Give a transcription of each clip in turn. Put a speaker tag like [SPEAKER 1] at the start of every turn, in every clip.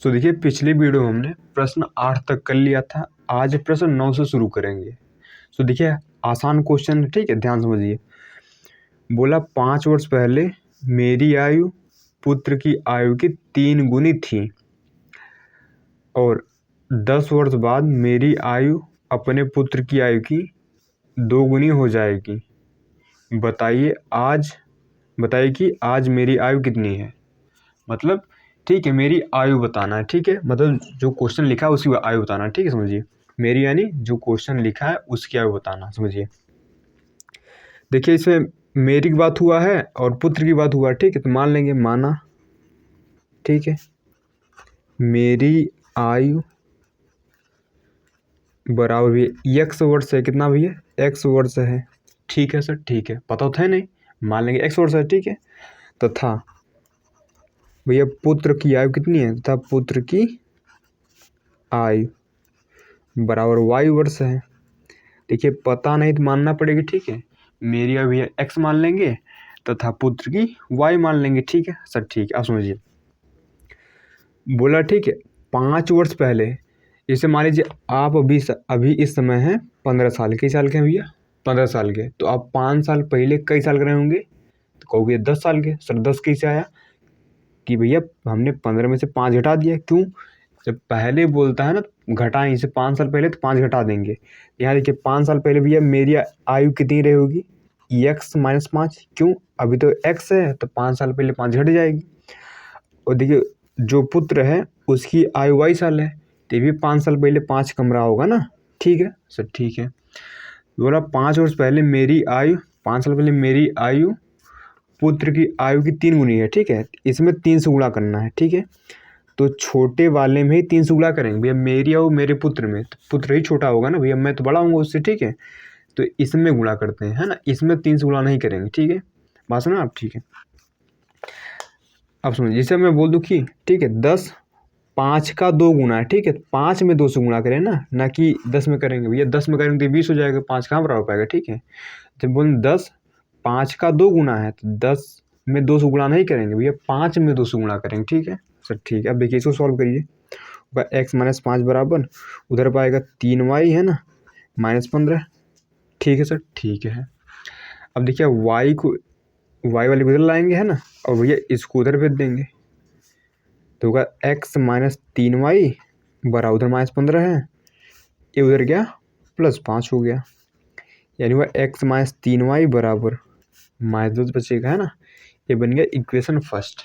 [SPEAKER 1] तो देखिए पिछली वीडियो में हमने प्रश्न 8 तक कर लिया था। आज प्रश्न 9 से शुरू करेंगे। तो देखिए आसान क्वेश्चन है, ठीक है, ध्यान समझिए। बोला 5 वर्ष पहले मेरी आयु पुत्र की आयु की 3 गुनी थी और 10 वर्ष बाद मेरी आयु अपने पुत्र की आयु की 2 गुनी हो जाएगी। बताइए कि आज मेरी आयु कितनी है। मतलब ठीक है, मेरी आयु बताना है, ठीक है, मतलब जो क्वेश्चन लिखा है उसकी आयु बताना है, ठीक है, समझिए। मेरी यानी जो क्वेश्चन लिखा है उसकी आयु बताना, समझिए। देखिए इसमें मेरी की बात हुआ है और पुत्र की बात हुआ है, ठीक है, तो मान लेंगे, माना, ठीक है, मेरी आयु बराबर भी x वर्ष है, कितना भैया, x वर्ष है, ठीक है सर, ठीक है, पता तो है नहीं, मान लेंगे x वर्ष है, ठीक है। तथा भैया पुत्र की आयु कितनी है, तथा पुत्र की आयु बराबर y वर्ष है। देखिए पता नहीं तो मानना पड़ेगी, ठीक है, मेरी आयु भैया x मान लेंगे तथा पुत्र की y मान लेंगे, ठीक है सर, ठीक है। अब समझिए, बोला ठीक है 5 वर्ष पहले, जैसे मान लीजिए आप अभी इस समय हैं 15 साल के, साल के हैं भैया, 15 साल के, तो आप 5 साल पहले कई साल के रहे होंगे, तो कहोगे 10 साल के। सर 10 कैसे आया कि भैया हमने 15 में से 5 घटा दिया। क्यों, जब पहले बोलता है ना घटाएं, इसे 5 साल पहले तो 5 घटा देंगे। यहाँ देखिए 5 साल पहले भैया मेरी आयु कितनी रही होगी, x माइनस 5। क्यों, अभी तो x है तो 5 साल पहले 5 घट जाएगी। और देखिए जो पुत्र है उसकी आयु y साल है, तो भी 5 साल पहले 5 कम रहा होगा ना, ठीक है सर, ठीक है। बोला 5 वर्ष पहले मेरी आयु, 5 साल पहले मेरी आयु पुत्र की आयु की 3 गुनी है, ठीक है, इसमें 3 से गुणा करना है, ठीक है। तो छोटे वाले में ही 3 से गुणा करेंगे भैया, मेरी और मेरे पुत्र में, तो पुत्र ही छोटा होगा ना भैया, मैं तो बड़ा हूँगा उससे, ठीक है, तो इसमें गुणा करते हैं, है ना, इसमें 3 से गुणा नहीं करेंगे, ठीक है, बात सुना आप, ठीक है। अब समझिए, जैसे मैं बोल दूँ कि ठीक है 10 5 का 2 गुना है, ठीक है, 5 में 2 से गुणा करें ना कि 10 में करेंगे भैया, 10 में करेंगे तो 20 हो जाएगा, 5 कहाँ बराबर पाएगा, ठीक है। जब बोल 10 5 का 2 गुना है तो 10 में 2 से गुणा नहीं करेंगे भैया, 5 में 2 से गुणा करेंगे, ठीक है सर, ठीक है। अब देखिए इसको सॉल्व करिए, x माइनस 5 बराबर उधर पाएगा 3y, है ना, माइनस 15, ठीक है सर, ठीक है। अब देखिए y वाले को उधर लाएंगे, है ना, और भैया इसको उधर भेज देंगे, तो होगा x माइनस 3y बराबर उधर माइनस 15 है, ये उधर गया प्लस 5 हो गया, यानी वह x माइनस 3y बराबर माइनस 2 बचेगा, है ना। ये बन गया इक्वेशन फर्स्ट।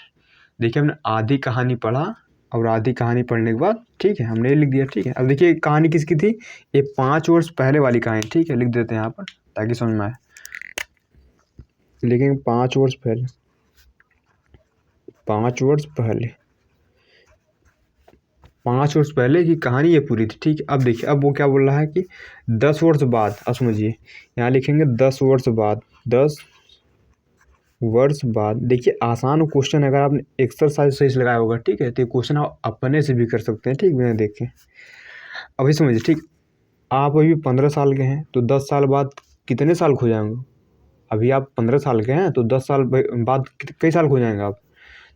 [SPEAKER 1] देखिए हमने आधी कहानी पढ़ा और आधी कहानी पढ़ने के बाद, ठीक है, हमने ये लिख दिया, ठीक है। अब देखिए कहानी किसकी थी, ये 5 वर्ष पहले वाली कहानी, ठीक है, लिख देते हैं यहाँ पर ताकि समझ में आए। लिखेंगे 5 वर्ष पहले, 5 वर्ष पहले, 5 वर्ष पहले की कहानी ये पूरी थी, ठीक है। अब देखिए अब वो क्या बोल रहा है कि 10 वर्ष बाद, अब समझिए यहाँ लिखेंगे 10 वर्ष बाद, 10 वर्ष बाद। देखिए आसान क्वेश्चन, अगर आपने एक्सरसाइज सही से लगाया होगा, ठीक है, तो ये क्वेश्चन आप अपने से भी कर सकते हैं, ठीक, बिना देखें। अभी समझिए, ठीक, आप अभी 15 साल के हैं तो 10 साल बाद कितने साल खो जाएंगे। अभी आप 15 साल के हैं तो 10 साल बाद कई साल खो जाएंगे आप,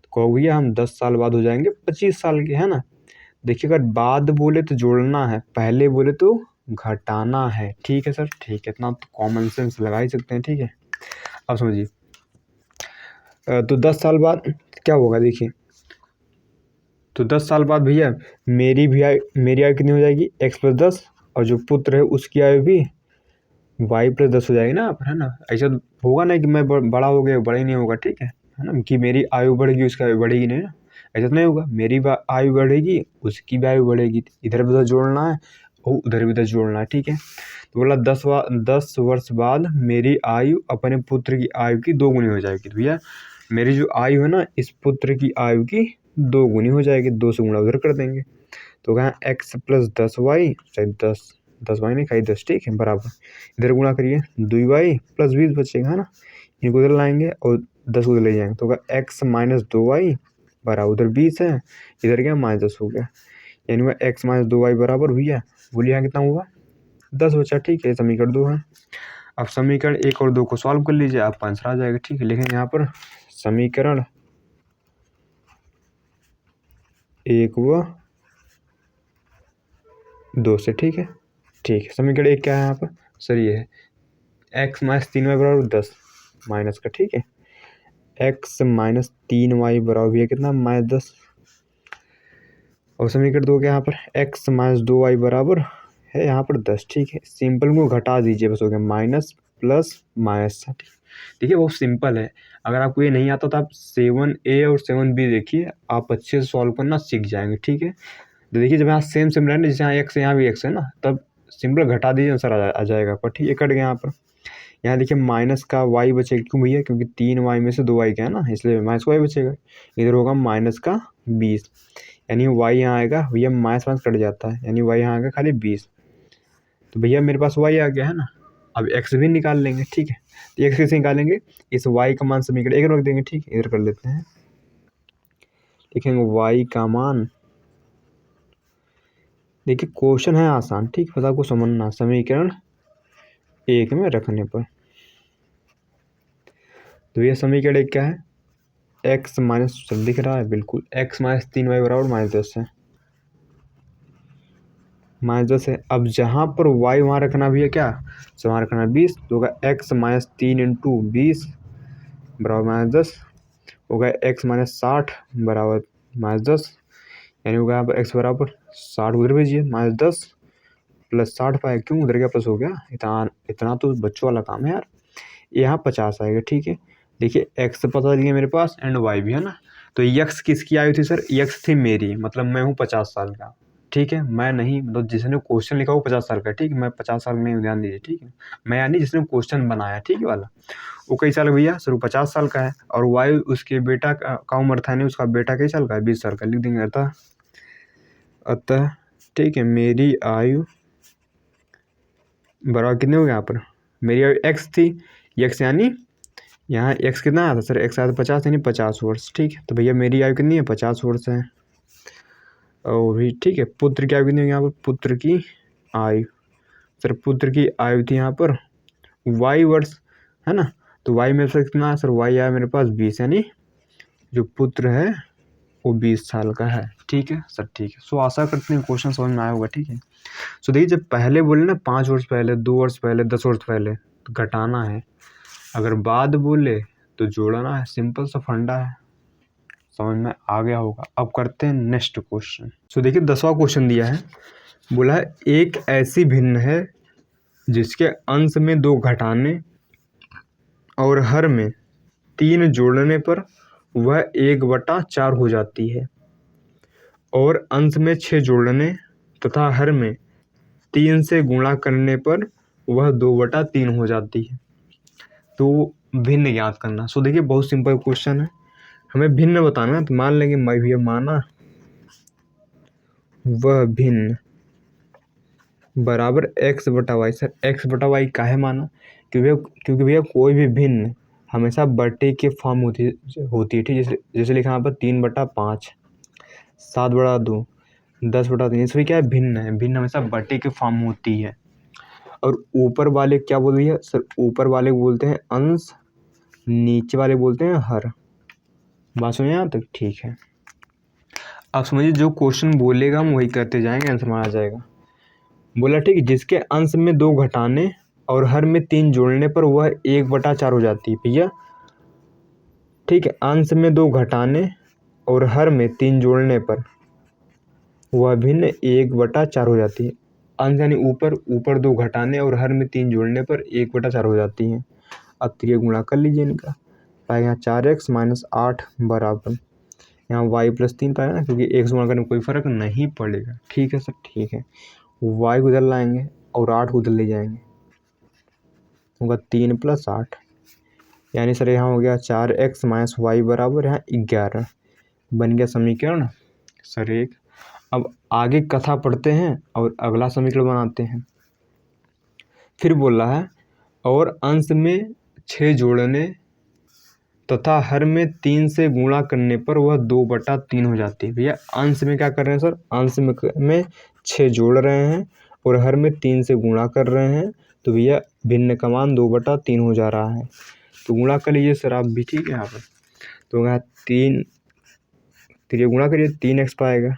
[SPEAKER 1] तो कहोगे हम 10 साल बाद हो जाएंगे 25 साल के, है ना। देखिए अगर बाद बोले तो जोड़ना है, पहले बोले तो घटाना है, ठीक है सर, ठीक है, इतना तो कॉमन सेंस लगा ही सकते हैं, ठीक है। अब समझिए तो 10 साल बाद क्या होगा, देखिए तो 10 साल बाद भैया मेरी आयु कितनी हो जाएगी, x प्लस 10, और जो पुत्र है उसकी आयु भी y प्लस 10 हो जाएगी ना, है ना। ऐसा तो होगा ना कि मैं बड़ा हो गया, बड़ा ही नहीं होगा, ठीक है ना, कि मेरी आयु बढ़ेगी उसकी आयु बढ़ेगी नहीं ना, ऐसा तो नहीं होगा, मेरी आयु बढ़ेगी उसकी भी आयु बढ़ेगी, इधर भी 10 जोड़ना है और उधर भी 10 जोड़ना है, ठीक है। तो बोला 10 वर्ष बाद मेरी आयु अपने पुत्र की आयु की 2 गुनी हो जाएगी। तो भैया मेरी जो आयु है ना इस पुत्र की आयु की 2 गुनी हो जाएगी, 2 से गुणा उधर कर देंगे, तो कहाँ x प्लस 10y, चाहे 10y नहीं खाई 10, ठीक है, बराबर इधर गुणा करिए 2y प्लस 20 बचेगा, है ना, इनको उधर लाएंगे और 10 उधर ले जाएंगे, तो होगा x माइनस 2y बराबर उधर 20 है, इधर क्या माइनस 10 हो गया, यानी वह x माइनस 2y बराबर भैया बोलिए यहाँ कितना हुआ 10 बचा, ठीक है, समीकरण 2 है। अब समीकरण 1 और 2 को सॉल्व कर लीजिए, आपका आंसर आ जाएगा, ठीक है। लिखेंगे यहाँ पर समीकरण 1 व 2 से। ठीक है समीकरण 1 क्या है यहाँ पर सर, ये है x माइनस 3y बराबर 10 माइनस का। ठीक है x माइनस 3y बराबर भी है कितना -10। और समीकरण 2 क्या यहाँ पर x माइनस 2y बराबर है यहाँ पर 10। ठीक है सिंपल को घटा दीजिए, बस हो गया माइनस प्लस माइनस। देखिए बहुत सिंपल है। अगर आपको ये नहीं आता तो आप 7A और 7B देखिए, आप अच्छे से सॉल्व करना सीख जाएंगे। ठीक है तो देखिए जब यहाँ सेम रहना, जैसे यहाँ x है यहाँ भी x है ना, तब सिंपल घटा दीजिए आंसर आ जाएगा आपका। ठीक है कट गया यहाँ पर। यहाँ देखिए माइनस का y बचेगा, क्यों भैया, क्योंकि 3y में से 2y क्या है ना, इसलिए माइनस y बचेगा। इधर होगा माइनस का 20, यानी y यहाँ आएगा भैया, माइनस माइनस कट जाता है, यानी y यहाँ आएगा खाली 20। तो भैया मेरे पास y आ गया है ना, अब x भी निकाल लेंगे। ठीक है तो x कैसे निकालेंगे, इस y का मान समीकरण 1 रख देंगे। ठीक है इधर कर लेते हैं, लिखेंगे y का मान। देखिए क्वेश्चन है आसान, ठीक है बस आपको समझना, समीकरण 1 में रखने पर। तो ये समीकरण 1 क्या है, x माइनस दिख रहा है बिल्कुल, x माइनस 3y बराबर -10 है, -10 है। अब जहाँ पर y वहाँ रखना भी है क्या, तो वहाँ रखना 20, तो होगा x माइनस 3 इंटू 20 बराबर -10, होगा x माइनस 60 बराबर -10, यानी होगा यहाँ पर x बराबर 60 उधर भेजिए, -10 प्लस 60 पाए, क्यों उधर क्या प्लस हो गया, इतना तो बच्चों वाला काम है यार। यहाँ 50 आएगा। ठीक है देखिए x पता चल गया मेरे पास एंड y भी है ना, तो x किसकी आई थी सर, x थी मेरी, मतलब मैं हूँ 50 साल का। ठीक है मैं नहीं, मतलब जिसने क्वेश्चन लिखा वो 50 साल का। ठीक है मैं 50 साल में नहीं हूँ, ध्यान दीजिए। ठीक है मैं यानी जिसने क्वेश्चन बनाया, ठीक है वाला, वो कई साल भैया सर, वो 50 साल का है, और y उसके बेटा का उम्र था नहीं, उसका बेटा कई साल का है, 20 साल का, लिख देंगे। अतः ठीक है मेरी आयु बराबर कितने हो गया, यहाँ पर मेरी आयु x थी, x यानी यहाँ x कितना आया था सर, x आया था 50, यानी 50 वर्ष। ठीक है तो भैया मेरी आयु कितनी है, 50 वर्ष है। और भी ठीक है पुत्र की आयु कितनी होगी यहाँ पर, पुत्र की आयु, सर पुत्र की आयु थी यहाँ पर y वर्ष है ना, तो y मेरे पास कितना है सर, y आया मेरे पास 20, यानी जो पुत्र है वो 20 साल का है। ठीक है सर ठीक है। सो आशा करते हैं क्वेश्चन समझ में आया होगा। ठीक है सो देखिए जब पहले बोले ना 5 वर्ष पहले, 2 वर्ष पहले, 10 वर्ष पहले, तो घटाना है, अगर बाद बोले तो जोड़ना है, सिंपल सा फंडा है, समझ में आ गया होगा। अब करते हैं नेक्स्ट क्वेश्चन। सो देखिए 10वां क्वेश्चन दिया है, बोला है एक ऐसी भिन्न है जिसके अंश में 2 घटाने और हर में 3 जोड़ने पर वह 1/4 हो जाती है, और अंश में 6 जोड़ने तथा हर में 3 से गुणा करने पर वह 2/3 हो जाती है। तो भिन्न ज्ञात करना। सो देखिए बहुत सिंपल क्वेश्चन है, हमें भिन्न बताना है। तो मान लेंगे मैं भैया माना वह भिन्न बराबर x/y। सर x/y काहे माना, क्योंकि भैया कोई भी भिन्न हमेशा बटे के फॉर्म होती है। ठीक जैसे लिखा यहाँ पर 3/5, 7/2, 10/3, इसमें क्या है, भिन्न है, भिन्न हमेशा बटे के फॉर्म होती है। और ऊपर वाले क्या बोल रही है सर, ऊपर वाले बोलते हैं अंश, नीचे वाले बोलते हैं हर। बात सुनिए यहाँ तक, ठीक है। अब समझिए जो क्वेश्चन बोलेगा हम वही करते जाएंगे, आंसर में आ जाएगा। बोला ठीक है जिसके अंश में 2 घटाने और हर में 3 जोड़ने पर वह 1/4 हो जाती है भैया। ठीक है अंश में 2 घटाने और हर में 3 जोड़ने पर वह भिन्न 1/4 हो जाती है। अंश यानी ऊपर 2 घटाने और हर में 3 जोड़ने पर 1/4 हो जाती है। अब 3 गुणा कर लीजिए इनका, पाएगा यहाँ 4x माइनस 8 बराबर यहाँ y प्लस 3 पाएगा ना, क्योंकि x गुणा करने में कोई फर्क नहीं पड़ेगा। ठीक है सर ठीक है, y को उधर लाएंगे और 8 को उधर ले जाएंगे, होगा 3 + 8, यानी सर यहाँ हो गया 4x माइनस y बराबर यहाँ 11, बन गया समीकरण सर 1। अब आगे कथा पढ़ते हैं और अगला समीकरण बनाते हैं। फिर बोल रहा है और अंश में 6 जोड़ने तथा हर में 3 से गुणा करने पर वह 2/3 हो जाती है। भैया अंश में क्या कर रहे हैं सर, अंश में 6 जोड़ रहे हैं और हर में 3 से गुणा कर रहे हैं, तो भैया भिन्न का मान 2/3 हो जा रहा है। तो गुणा कर लीजिए सर आप भी, ठीक है यहाँ पर, तो होगा 3 तो ये गुणा करिए 3x पाएगा,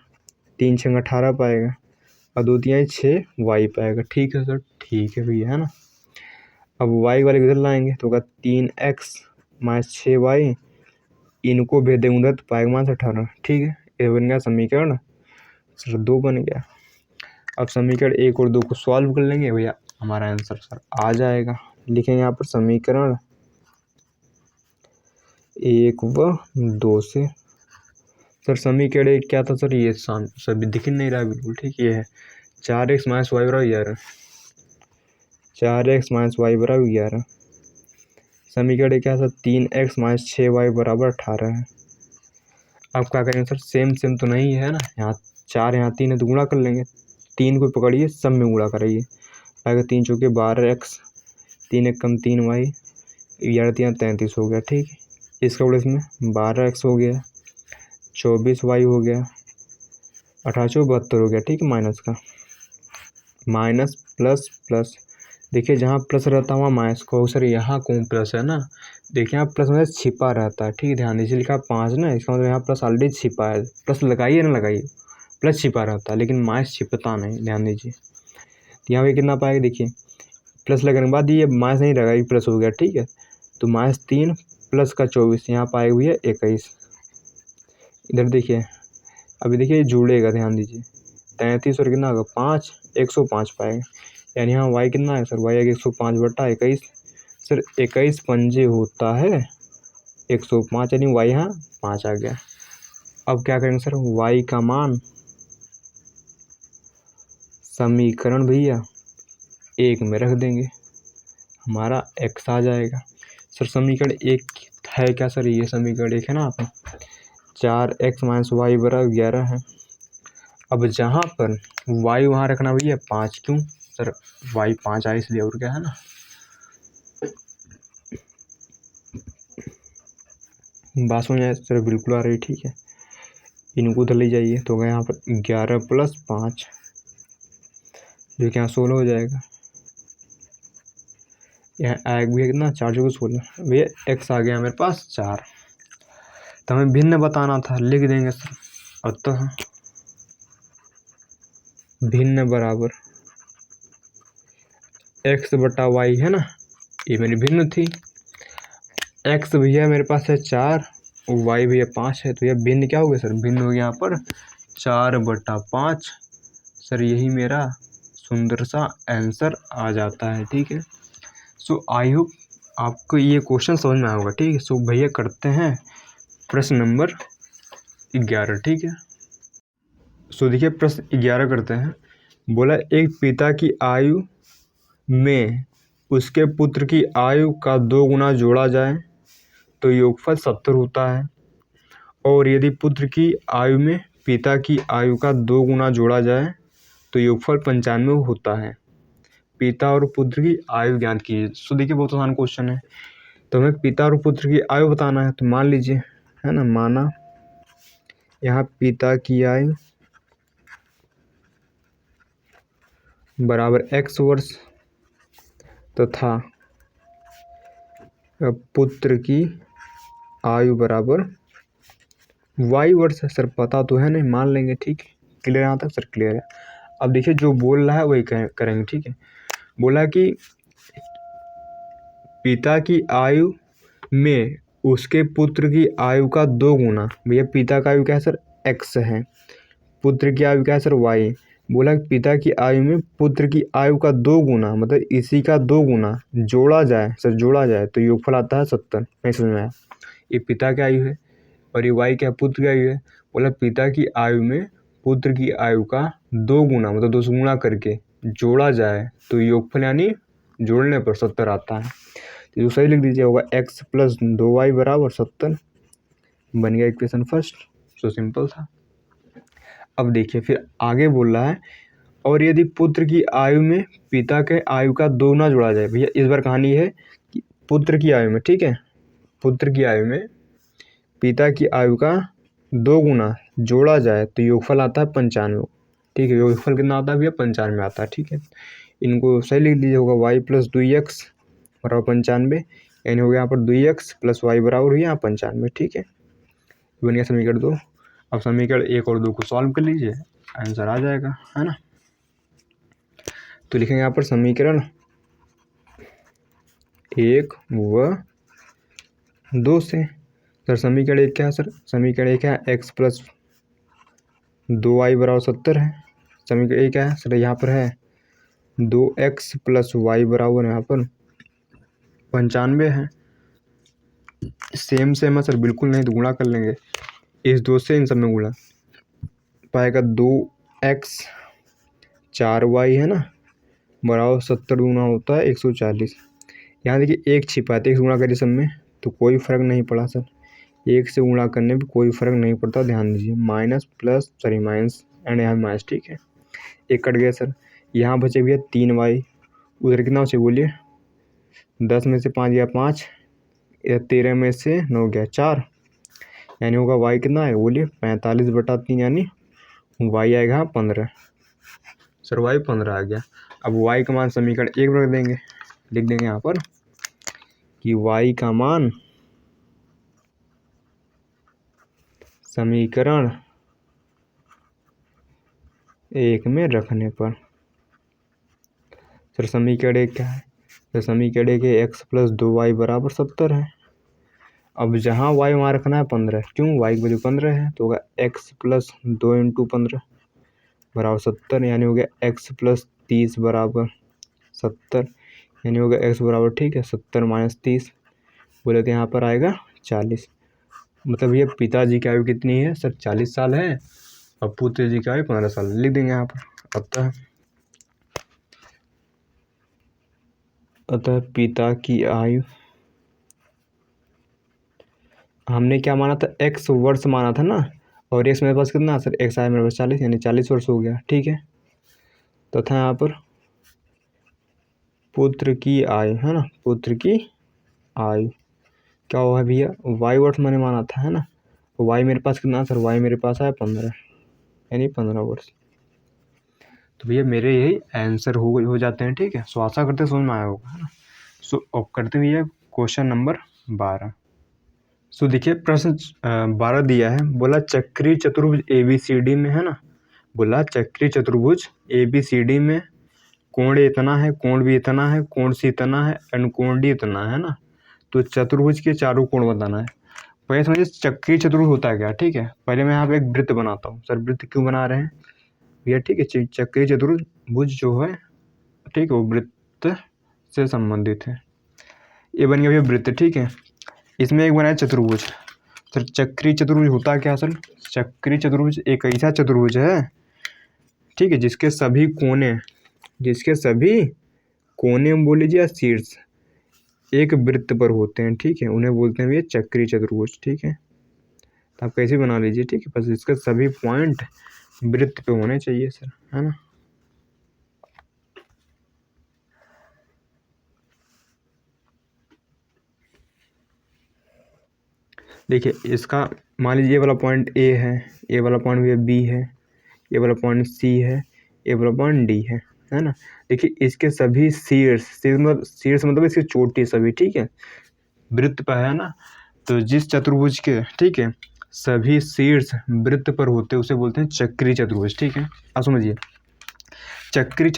[SPEAKER 1] 3 छंग 18 पाएगा और 2 तिहाई 6 वाई पाएगा। ठीक है सर, ठीक है भैया, है ना। अब वाई वाले इधर लाएंगे तो होगा 3x माइनस 6y, इनको भेज देंगे उधर तो पाएगा माइनस 18। ठीक है, ये बन गया समीकरण सर 2 बन गया। अब समीकरण 1 और 2 को सॉल्व कर लेंगे भैया, हमारा आंसर सर आ जाएगा। लिखेंगे यहाँ पर समीकरण 1 व 2 से। सर समीकरण 1 क्या था सर, ये सभी दिख नहीं रहा है बिल्कुल। ठीक, ये है 4x माइनस वाई बराबर 11, 4x माइनस वाई बराबर 11। समीकरण क्या था, 3x माइनस 6y बराबर 18 है। अब क्या करेंगे सर, सेम सेम तो नहीं है ना, यहाँ 4 यहाँ 3 है तो गुणा कर लेंगे। 3 को पकड़िए, सब में गुणा कराइए, आएगा 3 चौके 12x, 3 एक कम 3y, 11 33 हो गया। ठीक, इसका बड़ा इसमें 12x हो गया, 24y हो गया, 18 72 हो गया। ठीक है, माइनस का माइनस प्लस प्लस, देखिए जहाँ प्लस रहता है वहाँ माइनस को। सर यहाँ कौन प्लस है ना, देखिए यहाँ प्लस मतलब छिपा रहता है। ठीक है, ध्यान दीजिए, लिखा 5 ना, इसका मतलब यहाँ प्लस ऑलरेडी छिपा है। प्लस लगाइए ना लगाइए, प्लस छिपा रहता है लेकिन माइनस छिपता नहीं, ध्यान दीजिए। तो यहाँ पे कितना पाएगा, देखिए प्लस लगने के बाद ये माइनस नहीं लगा, प्लस हो गया। ठीक है, तो -3 प्लस का 24, यहाँ पाएगा भैया 21। इधर देखिए, अभी देखिए जुड़ेगा, ध्यान दीजिए 33 और कितना होगा 5, 105 पाएगा। यानी यहाँ y कितना है सर, y है 105/21। सर 21 पंजे होता है 105, यानी y यहाँ 5 आ गया। अब क्या करेंगे सर, y का मान समीकरण भैया 1 में रख देंगे, हमारा x आ जाएगा। सर समीकरण 1 है क्या सर, ये समीकरण 1 है ना, आप 4x माइनस वाई बराबर 11 है। अब जहाँ पर y वहाँ रखना भैया 5, क्यों सर, y 5 आया इसलिए, और क्या है ना। बात समझ आए सर, बिल्कुल आ रही। ठीक है, इनको उधर ले जाइए तो यहाँ पर 11 + 5 जो कि यहाँ 16 हो जाएगा। यहाँ आएगा भैया कितना, 4 चौके 16, भैया x आ गया मेरे पास 4। तो हमें भिन्न बताना था, लिख देंगे सर, अतः भिन्न बराबर x/y है ना, ये मेरी भिन्न थी। x भैया मेरे पास है 4 और y भैया 5 है, तो यह भिन्न क्या हो गया सर, भिन्न हो गया यहाँ पर 4/5। सर यही मेरा सुंदर सा आंसर आ जाता है। ठीक है, सो आई होप आपको ये क्वेश्चन समझ में आया होगा। ठीक है, सो भैया करते हैं प्रश्न नंबर 11। ठीक है, सो देखिए प्रश्न 11 करते हैं। बोला एक पिता की आयु में उसके पुत्र की आयु का 2 गुना जोड़ा जाए तो योगफल 70 होता है, और यदि पुत्र की आयु में पिता की आयु का 2 गुना जोड़ा जाए तो योगफल 95 होता है। पिता और पुत्र की आयु ज्ञात कीजिए। सो देखिए बहुत आसान क्वेश्चन है, तो हमें पिता और पुत्र की आयु बताना है। तो मान लीजिए, है ना, माना यहाँ पिता की आयु बराबर x वर्ष तथा पुत्र की आयु बराबर y वर्ष है। सर पता तो है नहीं, मान लेंगे। ठीक है, क्लियर यहाँ तक सर, क्लियर है। अब देखिए जो बोल रहा है वही करेंगे। ठीक है, बोला कि पिता की आयु में उसके पुत्र की आयु का 2 गुना, भैया पिता का आयु क्या है सर, x है, पुत्र की आयु क्या है सर, y। बोला कि पिता की आयु में पुत्र की आयु का 2 गुना, मतलब इसी का 2 गुना जोड़ा जाए सर, जोड़ा जाए तो योगफल आता है 70। नहीं समझ में आया, ये पिता की आयु है और ये y क्या, पुत्र की आयु है। बोला पिता की आयु में पुत्र की आयु का 2 गुना, मतलब 2 से गुणा करके जोड़ा जाए तो योगफल यानी जोड़ने पर 70 आता है। तो जो सही लिख दीजिए होगा x + 2y बराबर 70, बन गया इक्वेशन फर्स्ट। सो सिंपल था। अब देखिए फिर आगे बोल रहा है, और यदि पुत्र की आयु में पिता के आयु का 2 गुना जोड़ा जाए। भैया इस बार कहानी है कि पुत्र की आयु में, ठीक है, पुत्र की आयु में पिता की आयु का 2 गुना जोड़ा जाए तो योगफल आता है 95। ठीक है, योगफल कितना आता है भैया, 95 आता है। ठीक है, इनको सही लिख दीजिए होगा y + 2x बराबर 95, यानी हो गया यहाँ पर 2x + y बराबर हुई यहाँ 95। ठीक है, बन गया समीकरण 2। अब समीकरण 1 और 2 को सॉल्व कर लीजिए, आंसर आ जाएगा, है ना। तो लिखेंगे यहाँ पर समीकरण 1 व 2 से। सर समीकरण 1 क्या है सर? समीकरण 1 है x प्लस 2y बराबर 70 है। समीकरण 1 क्या है सर? यहाँ पर है 2x प्लस वाई बराबर यहाँ पर 95 है। सेम सेम है सर, बिल्कुल नहीं, तो गुणा कर लेंगे इस 2 से, इन सब में गुणा पाएगा 2x 4y है ना बराबर 70 गुना होता है 140। यहाँ देखिए 1 छिपा है, 1 से गुणा करिए सब में तो कोई फर्क नहीं पड़ा सर, 1 से गुणा करने पे कोई फर्क नहीं पड़ता, ध्यान दीजिए। Minus plus sorry minus and यहाँ माइनस, ठीक है। 1 कट गया सर, यहाँ बचे भैया 3y, उधर कितना बचे बोलिए? 10 में से 5 गया 5, 13 में से 9 गया 4, यानी होगा y कितना है बोलिए? 45/3, यानी y आएगा 15। सर y 15 आ गया। अब y का मान समीकरण 1 में रख देंगे, लिख देंगे यहाँ पर कि y का मान समीकरण 1 में रखने पर। सर समीकरण 1 क्या है? तो समीकरण 1 x प्लस 2y बराबर 70 है। अब जहाँ y वहाँ रखना है 15, क्यों? y की वैल्यू 15 है, तो होगा x प्लस 2 इंटू 15 बराबर 70, यानी हो गया x प्लस 30 बराबर 70, यानी हो गया x बराबर, ठीक है, 70 माइनस 30 बोले तो यहाँ पर आएगा 40। मतलब ये पिताजी की आयु कितनी है सर? 40 साल है, और पुत्र जी की आयु 15 साल। लिख देंगे यहाँ पर। अतः पिता की आयु, हमने क्या माना था? x वर्ष माना था ना, और x मेरे पास कितना सर? x आया मेरे पास 40, यानी 40 वर्ष हो गया, ठीक है। तथा यहाँ पर पुत्र की आयु, है ना, पुत्र की आयु क्या हुआ भैया? y वर्ष मैंने माना था, है ना, y मेरे पास कितना सर? y मेरे पास आया 15, यानी 15 वर्ष। तो भैया मेरे यही आंसर हो जाते हैं, ठीक है। सो आशा करते समझ में आया होगा, है ना। सो अब करते भैया क्वेश्चन नंबर 12। सो देखिए प्रश्न 12 दिया है, बोला चक्रीय चतुर्भुज ABCD में, है ना, बोला चक्रीय चतुर्भुज ABCD में कोण इतना है, कोण भी इतना है, कोण सी इतना है, अनुकोण डी इतना है ना। तो चतुर्भुज के चारों कोण बताना है। पहले समझिए चक्रीय चतुर्भुज होता है क्या, ठीक है। पहले मैं यहाँ पे एक वृत्त बनाता हूँ। सर वृत्त क्यों बना रहे हैं भैया? ठीक है, चक्रीय चतुर्भुज जो है, ठीक है, वो वृत्त से संबंधित है। ये बन गया भैया वृत्त, ठीक है। इसमें एक बनाया चतुर्भुज। सर चक्रीय चतुर्भुज होता क्या सर? चक्रीय चतुर्भुज एक ऐसा चतुर्भुज है, ठीक है, जिसके सभी कोने बोल लीजिए या शीर्ष एक वृत्त पर होते हैं, ठीक है, उन्हें बोलते हैं भैया चक्रीय चतुर्भुज, ठीक है। तो आप कैसे बना लीजिए, ठीक है, बस इसके सभी पॉइंट वृत्त पे होने चाहिए सर, है ना। देखिए इसका मान लीजिए ये वाला पॉइंट A है, ये वाला पॉइंट भी B है, ये वाला पॉइंट C है, ये वाला पॉइंट D है ना। देखिए इसके सभी शीर्ष मतलब इसकी चोटी सभी, ठीक है, वृत्त पर है ना। तो जिस चतुर्भुज के, ठीक है, सभी शीर्ष वृत्त पर होते उसे बोलते हैं चक्रीय चतुर्भुज, ठीक है। अब समझिए चक्रीय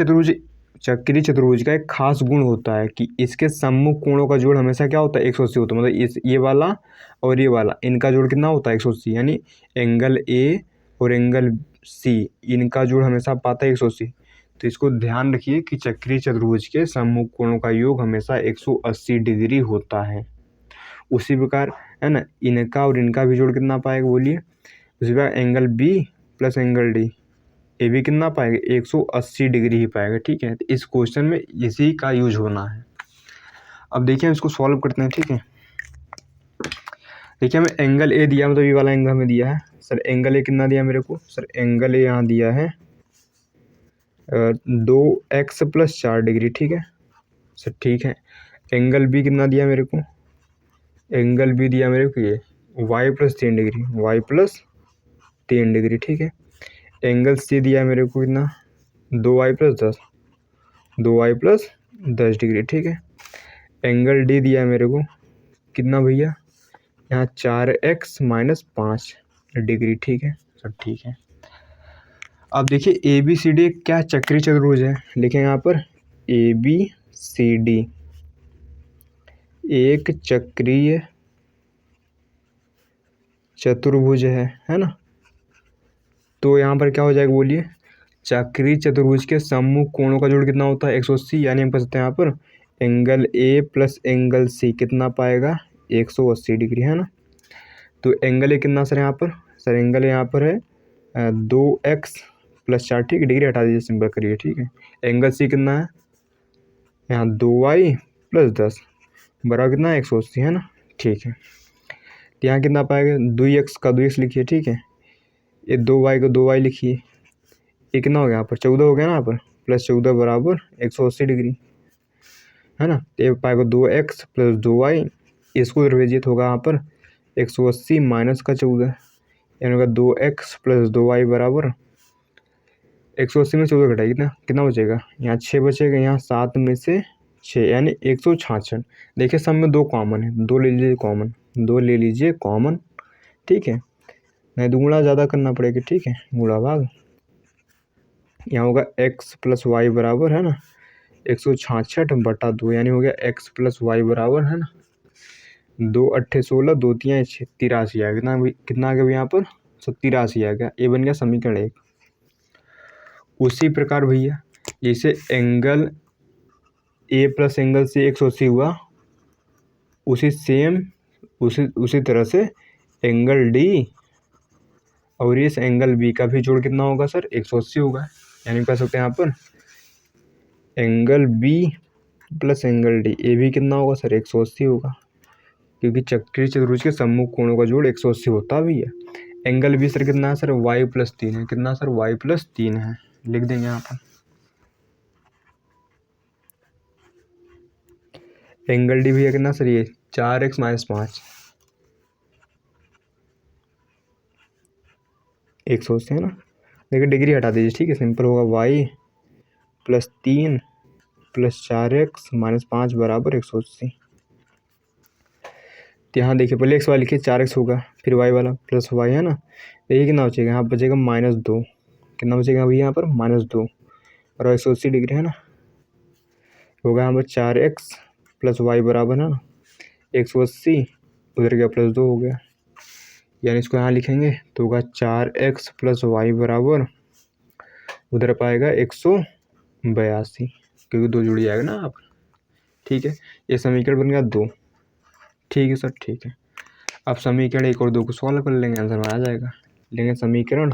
[SPEAKER 1] चतुर्भुज का एक खास गुण होता है कि इसके सम्मुख कोणों का जोड़ हमेशा क्या होता है? 180 होता है। मतलब ये वाला और ये वाला, इनका जोड़ कितना होता है? 180, यानी एंगल A और एंगल C, इनका जोड़ हमेशा पाता है 180। तो इसको ध्यान रखिए कि चक्रीय चतुर्भुज के सम्मुख कोणों का योग हमेशा 180 डिग्री होता है। उसी प्रकार है ना, इनका और इनका भी जोड़ कितना पाएगा बोलिए? उसी प्रकार angle B plus angle D, ये भी कितना पाएगा? 180 डिग्री ही पाएगा, ठीक है। तो इस क्वेश्चन में इसी का यूज होना है। अब देखिए हम इसको सॉल्व करते हैं, ठीक है। देखिए हमें एंगल A दिया, मतलब ये वाला एंगल हमें दिया है। सर एंगल A कितना दिया मेरे को? सर एंगल A यहाँ दिया है 2x प्लस 4 डिग्री, ठीक है सर, ठीक है। एंगल B कितना दिया मेरे को? एंगल B दिया मेरे को ये y plus 3 degree, y plus 3 degree, ठीक है। एंगल C दिया मेरे को कितना? 2y plus 10, 2y plus 10 degree, ठीक है। एंगल D दिया मेरे को कितना भैया? यहाँ 4x माइनस 5 डिग्री, ठीक है। सर ठीक है। अब देखिए ए बी सी डी क्या चक्रीय चतुर्भुज है, लिखेंगे यहाँ पर ए बी सी डी एक चक्रीय चतुर्भुज है ना। तो यहाँ पर क्या हो जाएगा बोलिए, चक्रीय चतुर्भुज के सम्मुख कोणों का जोड़ कितना होता है 180, यानी हम कह सकते हैं यहाँ पर angle A plus angle C कितना पाएगा 180 डिग्री, है ना। तो एंगल ए कितना सर यहाँ पर, सर एंगल यहाँ पर है 2x + 4, ठीक है, डिग्री हटा दीजिए, सिंपल करिए, ठीक है। एंगल सी कितना है यहाँ 2y + 10 बराबर कितना है 180, है ना, ठीक है। तो यहाँ कितना पाएगा 2x का 2x लिखिए, ठीक है, ये 2y का 2y लिखिए, ये कितना हो गया यहाँ पर 14 हो गया ना, यहाँ पर +14 बराबर 180 डिग्री, है ना। तो ये पाएगा 2x + 2y, इसको उधर भेजिए तो होगा यहाँ पर 180 - का 14, यानी होगा 2x + 2y बराबर 180 में 14 घटाइए कितना कितना बचेगा, यहाँ 6 बचेगा, यहाँ 7 में से 6 यानी 166। देखिए सब में 2 कॉमन है, 2 ले लीजिए कॉमन, 2 ले लीजिए कॉमन, ठीक है, नहीं तो गुणा ज़्यादा करना पड़ेगा, ठीक है, गुणा भाग। यहाँ होगा x + y बराबर, है ना, 166/2, यानी हो गया x + y बराबर, है ना, 2 8 16, 2 3 6 83 आ गया, कितना आ गया यहाँ पर 83 आ गया। ये बन गया समीकरण 1। उसी प्रकार भैया जैसे angle A plus angle C 180 हुआ, उसी तरह से एंगल डी और इस एंगल बी का भी जोड़ कितना होगा सर 180 होगा, यानी कह सकते हैं यहाँ पर angle B plus angle D ये भी कितना होगा सर 180 होगा, क्योंकि चक्रीय चतुर्भुज के सम्मुख कोणों का जोड़ 180 होता भी है। एंगल बी सर कितना है सर y + 3 है, कितना सर y + 3 है, लिख देंगे यहाँ पर। एंगल डी भी है कितना सर ये 4x - 5 180, है ना। देखिए डिग्री हटा दीजिए, ठीक है, सिंपल होगा y + 3 + 4x - 5 बराबर 180। तो यहाँ देखिए पहले x वाला लिखिए 4x होगा, फिर y वाला प्लस y, है ना। देखिए कितना बचेगा, यहाँ बचेगा -2, कितना बचेगा अभी यहाँ पर -2 और 180 डिग्री, है ना, होगा यहाँ पर 4x + y बराबर, है ना, 180 उधर गया +2 हो गया, यानी इसको यहाँ लिखेंगे तो होगा 4x + y बराबर उधर पाएगा 182, क्योंकि 2 जुड़ जाएगा ना आप, ठीक है। ये समीकरण बन गया 2, ठीक है सर, ठीक है। अब समीकरण 1 और 2 को सॉल्व कर लेंगे, आंसर में आ जाएगा। लेंगे समीकरण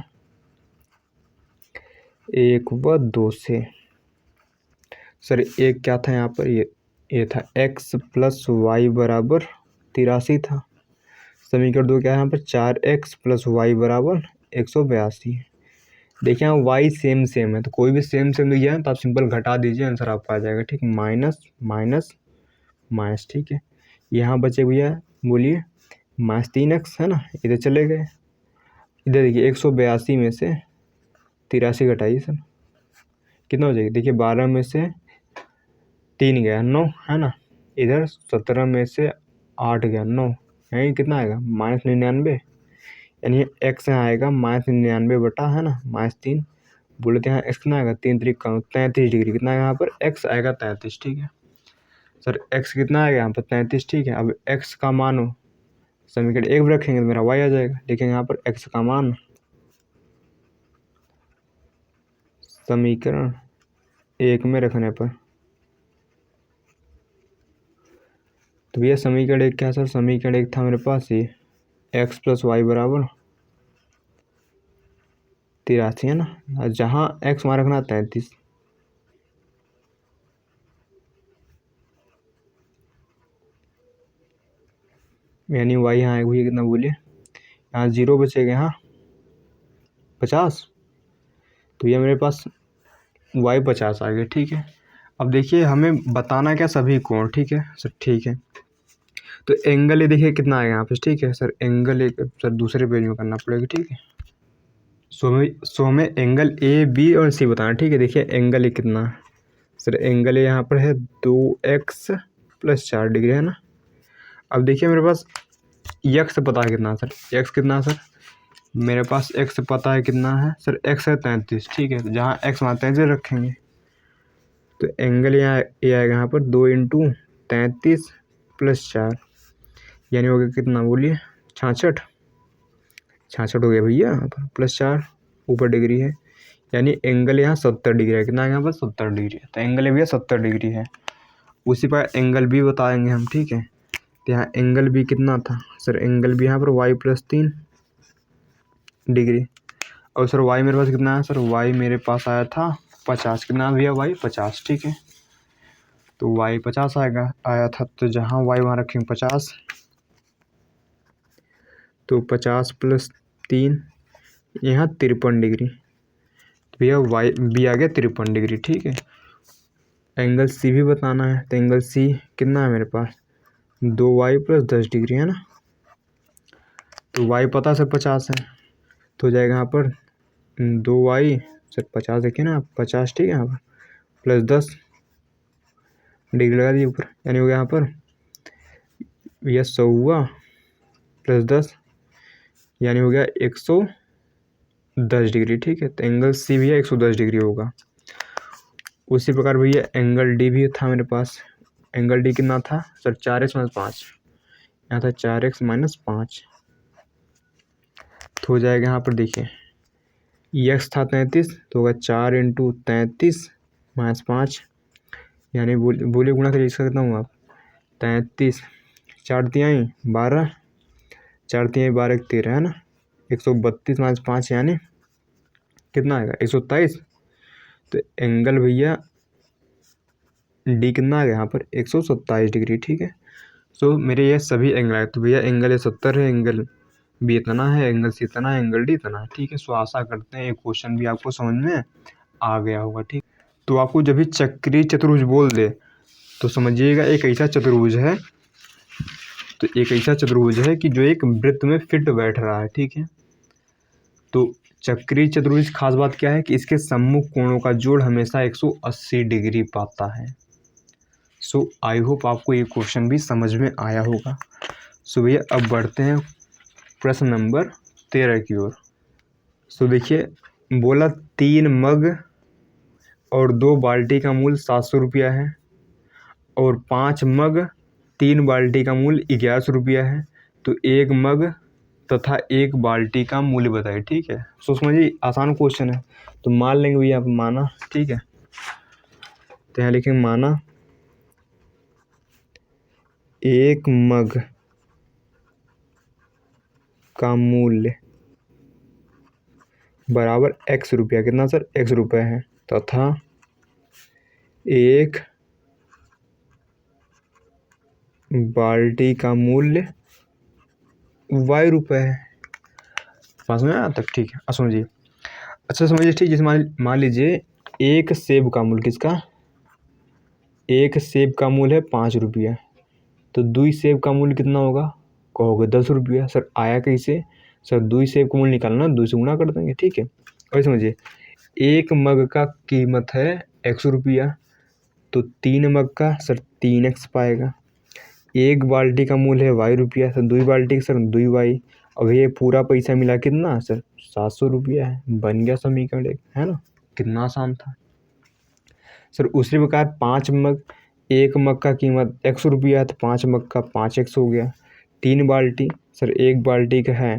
[SPEAKER 1] 1 व 2 से, सर एक क्या था यहाँ पर, ये था x + y बराबर 83 था। समीकरण 2 क्या है यहाँ पर 4x + y बराबर 182 है। देखिए यहाँ y सेम है, तो कोई भी सेम दिख जाए तो आप सिंपल घटा दीजिए, आंसर आपका आ जाएगा, ठीक, माइनस, ठीक है। यहाँ बचे भैया बोलिए -3x, है ना, इधर चले गए, इधर देखिए 182 में से 83 घटाइए सर, कितना हो जाएगा, देखिए 12 में से 3 गया 9, है ना, इधर 17 में से 8 गया 9, यानी कितना आएगा -99, यानी x यहाँ आएगा -99 बटा, है ना, -3 बोले तो यहाँ x कितना आएगा 3 3 33 डिग्री, कितना आएगा यहाँ पर x आएगा 33, ठीक है सर, x कितना आएगा यहाँ पर 33, ठीक है। अब x का मान हो समीकरण 1 में रखेंगे तो मेरा y आ जाएगा, लेकिन यहाँ पर x का मान समीकरण 1 में रखने पर, तो भैया समीकरण 1 क्या सर, समीकरण 1 था मेरे पास ये x + y बराबर 83, है ना, जहाँ x वहाँ रखना 33, यानी y यहाँ आएगा भैया कितना बोलिए, यहाँ 0 बचेगा, यहाँ 50, तो ये मेरे पास y 50 आ गया, ठीक है। अब देखिए हमें बताना क्या सभी कोण, ठीक है सर, ठीक है। तो एंगल ये देखिए कितना आएगा यहाँ पे, ठीक है सर, एंगल एक सर दूसरे पेज में करना पड़ेगा, ठीक है। सो हमें एंगल ए बी और सी बताना, ठीक है। देखिए एंगल ए कितना है सर, एंगल ए यहाँ पर है 2x + 4 डिग्री, है ना। अब देखिए मेरे पास यक्स पता है कितना सर, यक्स कितना सर मेरे पास x पता है कितना है सर, x है 33, ठीक है। जहाँ x वहाँ 33 रखेंगे तो एंगल यहाँ ये आएगा यहाँ पर 2 × 33 + 4 यानी हो गया कितना बोलिए 66 हो गया भैया यहाँ पर, +4 ऊपर डिग्री है यानी एंगल यहाँ 70 डिग्री है। कितना है यहाँ पर 70 डिग्री है, तो एंगल भैया 70 डिग्री है। उसी पर एंगल भी बताएंगे हम, ठीक है। तो यहाँ एंगल भी कितना था सर, एंगल भी यहाँ पर y + 3 डिग्री। और सर y मेरे पास कितना है सर, y मेरे पास आया था 50। कितना भैया y 50, ठीक है। तो y 50 आया था, तो जहाँ y वहाँ रखेंगे 50, तो 50 + 3 यहाँ 53 डिग्री। तो भैया y भी आ गया 53 डिग्री, ठीक है। एंगल सी भी बताना है, तो एंगल सी कितना है मेरे पास 2y + 10 डिग्री है ना। तो y पता सर 50 है, तो हो जाएगा यहाँ पर 2y सर 50 देखिए ना 50, ठीक है। यहाँ पर +10 डिग्री लगा दी ऊपर, यानी हो गया यहाँ पर यह 100 हुआ +10 यानी हो गया 110 डिग्री, ठीक है। तो एंगल सी भी है 110 डिग्री होगा। उसी प्रकार भैया एंगल डी भी था मेरे पास। एंगल डी कितना था सर 4x - 5, यहाँ था 4x - 5, तो हो जाएगा यहाँ पर देखिए x था 33, तो होगा 4 × 33 - 5 यानी बोलिए गुणा करिए इसका कितना हुआ 33, 4 तिहाई 12, 4 तिहाई 12 × 13 है ना। 132 - 5 यानी कितना आएगा 127। तो एंगल भैया डी कितना आ गया यहाँ पर 127 डिग्री, ठीक है। सो मेरे ये सभी एंगल आए, तो भैया एंगल ये 70 है, एंगल बी इतना है, एंगल सी इतना है, एंगल डी इतना है, ठीक है। सो आशा करते हैं ये क्वेश्चन भी आपको समझ में आ गया होगा, ठीक। तो आपको जब भी चक्रीय चतुर्भुज बोल दे तो समझिएगा एक ऐसा चतुर्भुज है, तो एक ऐसा चतुर्भुज है कि जो एक वृत्त में फिट बैठ रहा है, ठीक है। तो चक्रीय चतुर्भुज खास बात क्या है कि इसके सम्मुख कोणों का जोड़ हमेशा 180 डिग्री पाता है। सो आई होप आपको ये क्वेश्चन भी समझ में आया होगा। सो भैया अब बढ़ते हैं प्रश्न नंबर 13 की ओर। सो देखिए बोला 3 मग और 2 बाल्टी का मूल्य 700 रुपया है और 5 मग 3 बाल्टी का मूल्य 1100 रुपया है, तो 1 मग तथा 1 बाल्टी का मूल्य बताइए, ठीक है। सो समझिए आसान क्वेश्चन है, तो मान लेंगे भैया आप माना, ठीक है। तो यहाँ लिखेंगे माना 1 मग का मूल्य बराबर x रुपया, कितना सर x रुपया है, तथा 1 बाल्टी का मूल्य y रुपये है। समझ में आया तक, ठीक है। अब समझिए, अच्छा समझिए, ठीक। जैसे मान लीजिए एक सेब का मूल्य किसका, एक सेब का मूल्य है 5 रुपया, तो 2 सेब का मूल्य कितना होगा कहोगे 10 रुपया। सर आया कैसे सर, 2 सेब का मूल्य निकालना 2 से गुणा कर देंगे, ठीक है। और समझिए 1 मग का कीमत है 100 रुपया, तो 3 मग का सर 3x पाएगा। 1 बाल्टी का मूल्य है y रुपया, सर 2 बाल्टी सर 2y। अब ये पूरा पैसा मिला कितना सर 700 रुपया है, बन गया समीकरण एक, है ना। कितना आसान था सर। उसी प्रकार 5 मग, 1 मग का कीमत 100 रुपया है, तो 5 मग का 5x हो गया। 3 बाल्टी सर 1 बाल्टी का है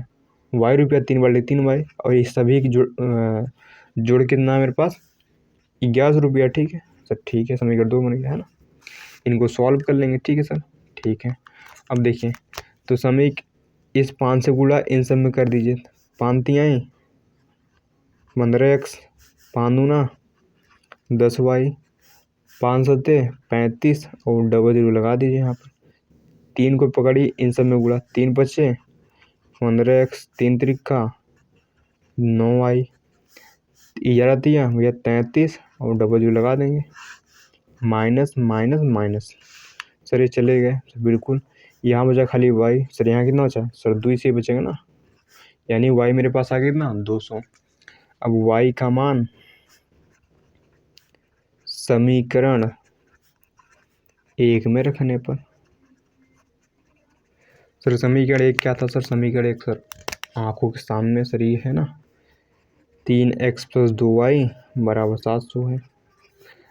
[SPEAKER 1] y रुपया, 3 बाल्टी 3y, और ये सभी की जोड़ कितना है मेरे पास 1100 रुपया, ठीक है सर। ठीक है समीकरण 2 बन गया, है ना। इनको सॉल्व कर लेंगे, ठीक है सर, ठीक है। अब देखिए तो इस 5 से गुणा इन सब में कर दीजिए, 5 तिहाई 15x, 5 दूना 10y, 5 सत्ते 35 और डबल 0 लगा दीजिए यहाँ पर। 3 को पकड़ी इन सब में गुणा, 3 बचे 15x, 3 त्रिका 9y, 11 तिया भैया 33 और डबल 0 लगा देंगे, माइनस माइनस माइनस सर ये चले गए बिल्कुल। यहाँ बचा खाली y, सर यहाँ कितना बचा सर 2 से बचेगा ना, यानी y मेरे पास आ गया कितना 200। अब y का मान समीकरण 1 में रखने पर, सर समीकरण 1 क्या था सर, समीकरण 1 सर आँखों के सामने सर ये है ना 3x + 2y बराबर 700 है।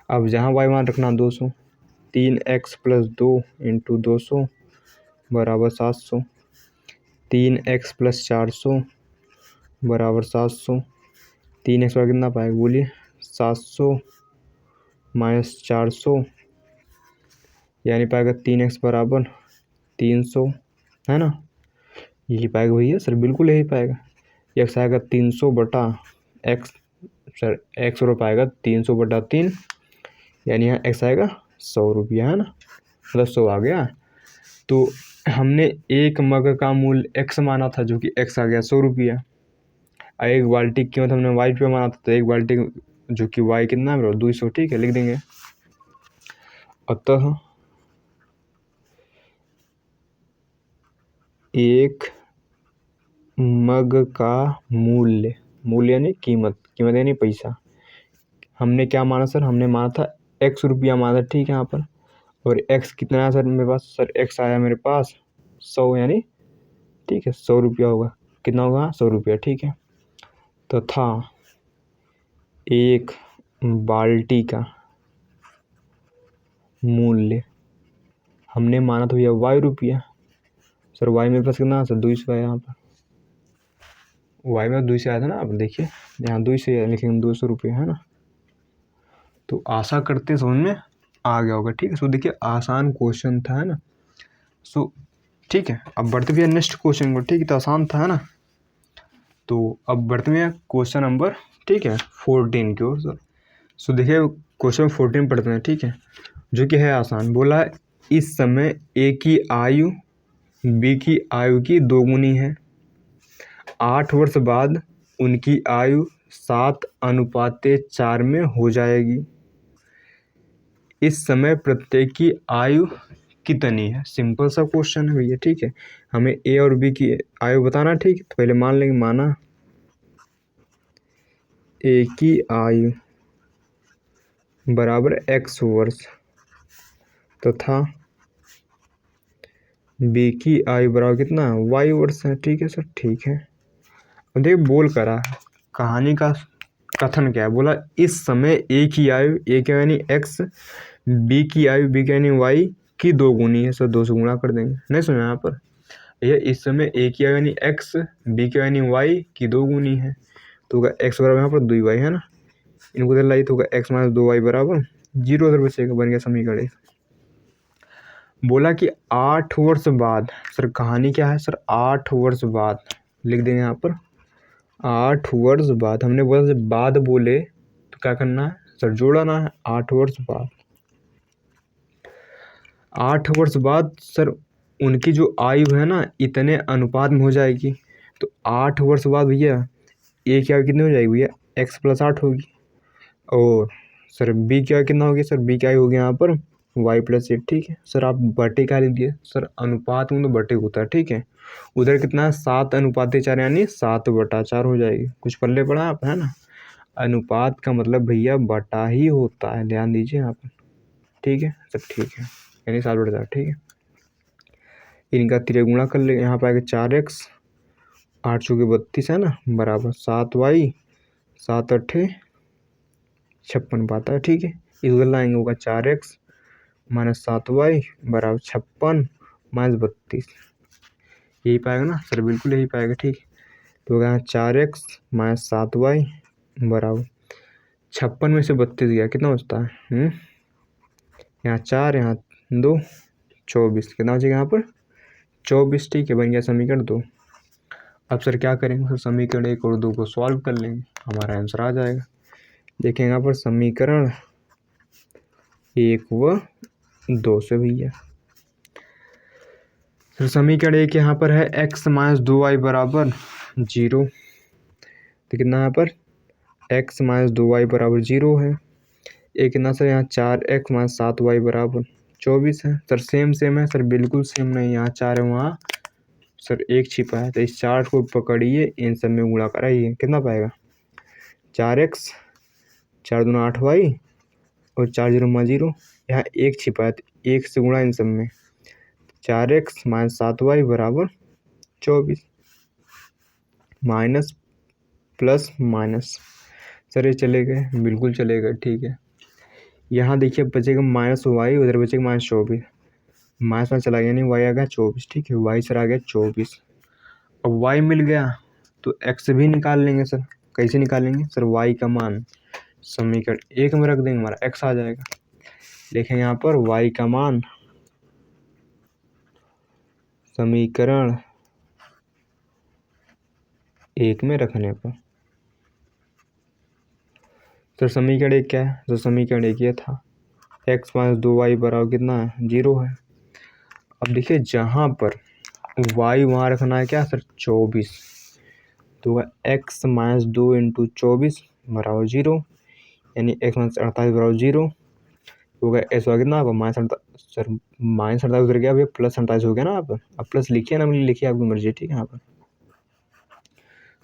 [SPEAKER 1] अब जहाँ y मान रखना 200, 3x + 2 × 200 बराबर 700, 3x + 400 बराबर 700, 3x पर कितना पाएगा बोलिए 700 - 400 यानी पाएगा 3x बराबर 300 है ना। यही पाएगा भैया सर, बिल्कुल यही पाएगा। x आएगा 300 बटा x, सर x और पाएगा 300 बटा 3 यानी यहाँ x आएगा 100 रुपया है ना, मतलब 100 आ गया। तो हमने एक मग का मूल्य x माना था जो कि x आ गया 100 रुपया। एक बाल्टी की कीमत हमने y रुपया माना था, तो एक बाल्टी जो कि y कितना है 200, ठीक है लिख देंगे। अतः एक मग का मूल्य, मूल्य यानी कीमत, कीमत यानी पैसा, हमने क्या माना सर, हमने माना था x रुपया माना था, ठीक है यहाँ पर। और x कितना है सर मेरे पास, सर x आया मेरे पास 100 यानी ठीक है 100 रुपया होगा, कितना होगा 100 रुपया, ठीक है। तथा एक बाल्टी का मूल्य हमने माना था भैया y रुपया, सर y मेरे पास कितना सर 200 है, यहाँ पर y में 200 आया था ना, आप देखिए यहाँ 200 लिखेंगे 200 रुपये है ना। तो आशा करते समझ में आ गया होगा, ठीक है। सो देखिए आसान क्वेश्चन था है ना। सो ठीक है, अब बढ़ते भैया नेक्स्ट क्वेश्चन को, ठीक है तो आसान था है ना। तो अब बढ़ते भैया क्वेश्चन नंबर ठीक है 14 की ओर सर। सो देखिए क्वेश्चन 14 पढ़ते हैं, ठीक है, जो कि है आसान। बोला है इस समय ए की आयु बी की आयु की दोगुनी है, 8 वर्ष बाद उनकी आयु 7:4 में हो जाएगी। इस समय प्रत्येक की आयु कितनी है। सिंपल सा क्वेश्चन है भैया, ठीक है। हमें ए और बी की आयु बताना, ठीक है। तो पहले मान लेंगे, माना ए की आयु बराबर x वर्ष तथा बी की आयु बराबर कितना y वर्ष है, ठीक है सर, ठीक है। अब देखिए बोल करा कहानी का कथन क्या है, बोला इस समय ए की आयु, ए क्या यानी x, बी की आयु, बी क्या यानी y की दोगुनी है, सर 2 से गुणा कर देंगे। नहीं सुना यहाँ पर, ये इस समय ए की आयु यानी x, बी की आयु यानी y की दोगुनी है, तो होगा x बराबर यहाँ पर 2y है ना, इनको इधर लाई तो होगा x - 2y बराबर 0, उधर बचेगा, बन गया समीकरण। बोला कि 8 वर्ष बाद, सर कहानी क्या है सर, 8 वर्ष बाद लिख देंगे यहाँ पर, 8 वर्ष बाद। हमने बोला जब बाद बोले तो क्या करना है सर, जोड़ना है। 8 वर्ष बाद, 8 वर्ष बाद सर उनकी जो आयु है ना इतने अनुपात में हो जाएगी। तो 8 वर्ष बाद भैया ए की आयु कितनी हो जाएगी भैया, x + 8 होगी। और सर बी की आयु कितना होगी, सर बी की आयु होगी यहाँ पर y + 8, ठीक है। सर आप बटे क्या लिख दिए, सर अनुपात में तो बटे होता है, ठीक है। उधर कितना है 7:4 यानी 7/4 हो जाएगी। कुछ पल्ले पड़ा आप है ना, अनुपात का मतलब भैया बटा ही होता है, ध्यान दीजिए यहाँ पर, ठीक है सर, ठीक है, यानी 7/4, ठीक है। इनका त्रिगुणा कर ले, यहाँ पर आएगा 4x, 8 × 32 है ना, बराबर 7y, 7 × 8 = 56 पाता है, ठीक है। इस उधर लाएंगे होगा 4x - 7y बराबर 56 - 32, यही पाएगा ना सर, बिल्कुल यही पाएगा, ठीक है। तो यहाँ 4x - 7y बराबर 56 में से 32 गया, कितना बचता है यहाँ 4, यहाँ 2, 24, कितना बचेगा यहाँ पर 24, ठीक है, बन गया समीकरण 2। अब सर क्या करेंगे सर, समीकरण 1 और 2 को सॉल्व कर लेंगे, हमारा आंसर आ जाएगा। देखेंगे यहाँ पर समीकरण 1 व 2 से भैया, सर समीकरण 1 यहाँ पर है x - 2y बराबर 0, तो कितना यहाँ पर x - 2y बराबर 0 है। एक कितना सर यहाँ 4x - 7y बराबर 24 है। सर सेम है सर, बिल्कुल सेम नहीं, यहाँ 4 है वहाँ सर 1 छिपा है, तो इस 4 को पकड़िए, इन सब में गुणा कराइए, कितना पाएगा 4x, 4 दूना 8y और 4 0 - 0, यहाँ 1 छिपा है तो 1 से गुणा इन सब में, 4x - 7y बराबर 24। माइनस प्लस माइनस, सर ये चलेगा, बिल्कुल चलेगा, ठीक है। यहाँ देखिए बचेगा -y, उधर बचेगा -24, माइनस में चला गया, यानी y आ गया 24, ठीक है। y सर आ गया 24। अब y मिल गया तो x भी निकाल लेंगे सर। कैसे निकालेंगे सर? y का मान समीकरण 1 में रख देंगे, हमारा x आ जाएगा। देखें यहाँ पर y का मान समीकरण 1 में रखने पर, सर समीकरण 1 क्या है? तो समीकरण 1 ये था, x - 2y बराबर कितना है? 0 है। अब देखिए जहाँ पर y वहाँ रखना है क्या सर? 24, तो x - 2 × 24 बराबर 0, यानी x - 48 बराबर 0 होगा। ऐसा होगा कितना? आप सर -48 उधर गया भैया, +48 हो गया ना। आप अब प्लस लिखिए ना, लिखिए, आपकी मर्जी, ठीक है। यहाँ पर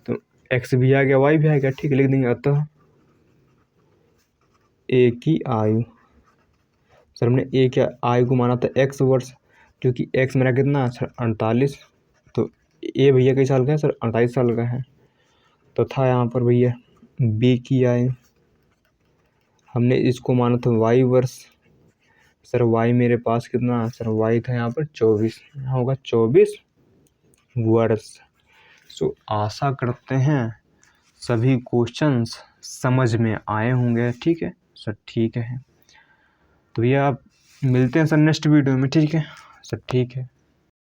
[SPEAKER 1] तो x भी आ गया, y भी आ गया, ठीक है। लिख देंगे अतः a की आयु, सर हमने a की आयु को माना था x वर्ष, क्योंकि x मेरा कितना है सर? 48, तो a भैया कई साल का है सर? 48 साल का है। तो था यहाँ पर भैया b की आयु, हमने इसको माना था y वर्ष, सर y मेरे पास कितना है सर? y था यहाँ पर 24, यहाँ होगा 24 वर्ष। सो आशा करते हैं सभी क्वेश्चंस समझ में आए होंगे, ठीक है सर, ठीक है। तो भैया आप मिलते हैं सर नेक्स्ट वीडियो में, ठीक है सर, ठीक है।